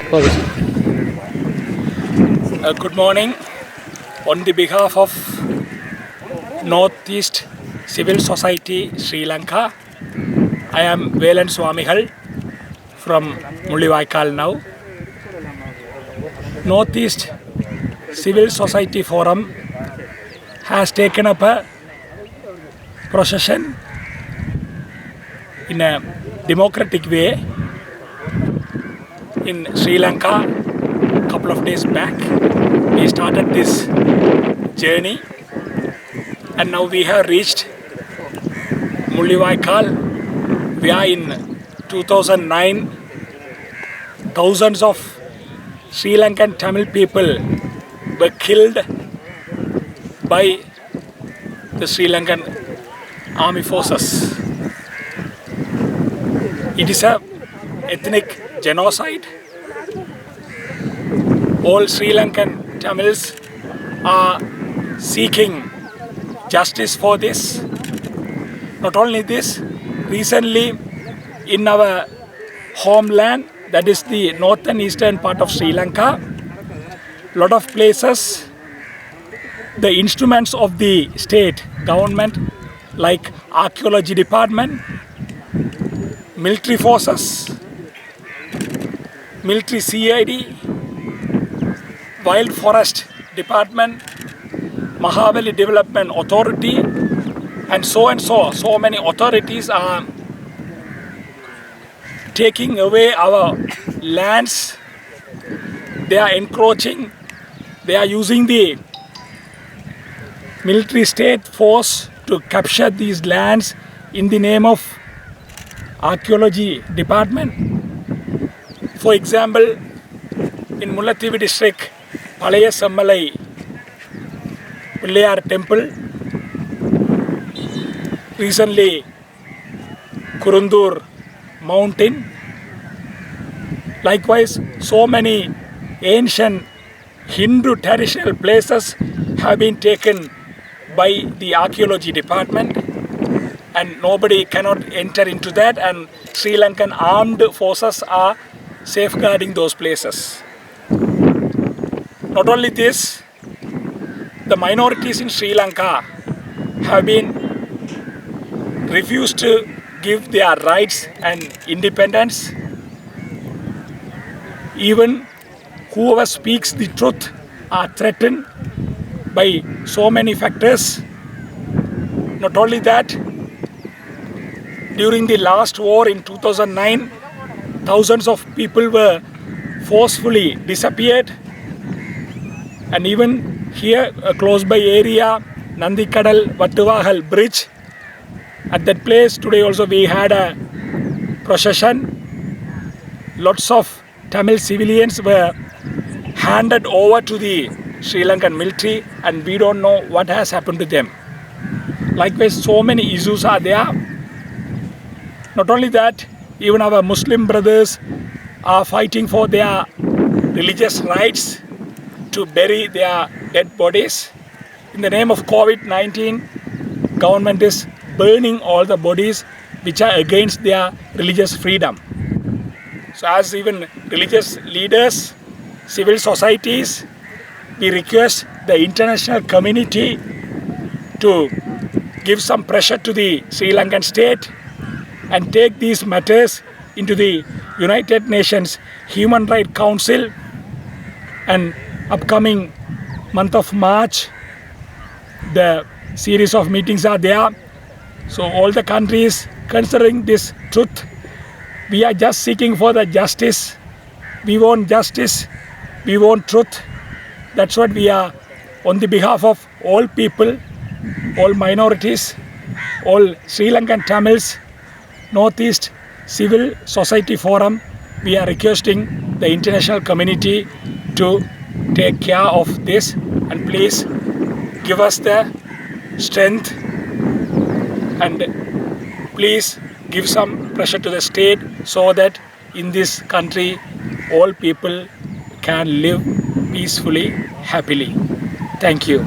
Good morning. On the behalf of Northeast Civil Society Sri Lanka, I am Velan Swamigal from Mullawaikal now. Northeast Civil Society Forum has taken up a procession in a democratic way in Sri Lanka a couple of days back. We started this journey and now we have reached Mullawaikal. We are in 2009. Thousands of Sri Lankan Tamil people were killed by the Sri Lankan army forces. It is a ethnic genocide. All Sri Lankan Tamils are seeking justice for this. Not only this, recently in our homeland, that is the northern eastern part of Sri Lanka, lot of places, the instruments of the state government like archaeology department, military forces, military CID, Wild Forest Department, Mahavali Development Authority, and so many authorities are taking away our lands. They are encroaching. They are using the military state force to capture these lands in the name of archaeology department. For example, in Mullaitivu district, Palaya Sammalai Pillayar temple, recently Kurundur mountain, likewise so many ancient Hindu traditional places have been taken by the archaeology department and nobody cannot enter into that, and Sri Lankan armed forces are safeguarding those places. Not only this, the minorities in Sri Lanka have been refused to give their rights and independence. Even whoever speaks the truth are threatened by so many factors. Not only that, during the last war in 2009, thousands of people were forcefully disappeared. And even here, a close by area, Nandikadal Vattuvahal bridge, at that place today also we had a procession. Lots of Tamil civilians were handed over to the Sri Lankan military and we don't know what has happened to them. Likewise, so many issues are there. Not only that, even our Muslim brothers are fighting for their religious rights to bury their dead bodies. In the name of COVID-19, government is burning all the bodies which are against their religious freedom. So as even religious leaders, civil societies, we request the international community to give some pressure to the Sri Lankan state and take these matters into the United Nations Human Rights Council. And upcoming month of March, the series of meetings are there. So all the countries considering this truth, we are just seeking for the justice. We want justice, we want truth. That's what we are on the behalf of all people, all minorities, all Sri Lankan Tamils, Northeast Civil Society Forum. We are requesting the international community to take care of this and please give us the strength and please give some pressure to the state so that in this country all people can live peacefully, happily. Thank you.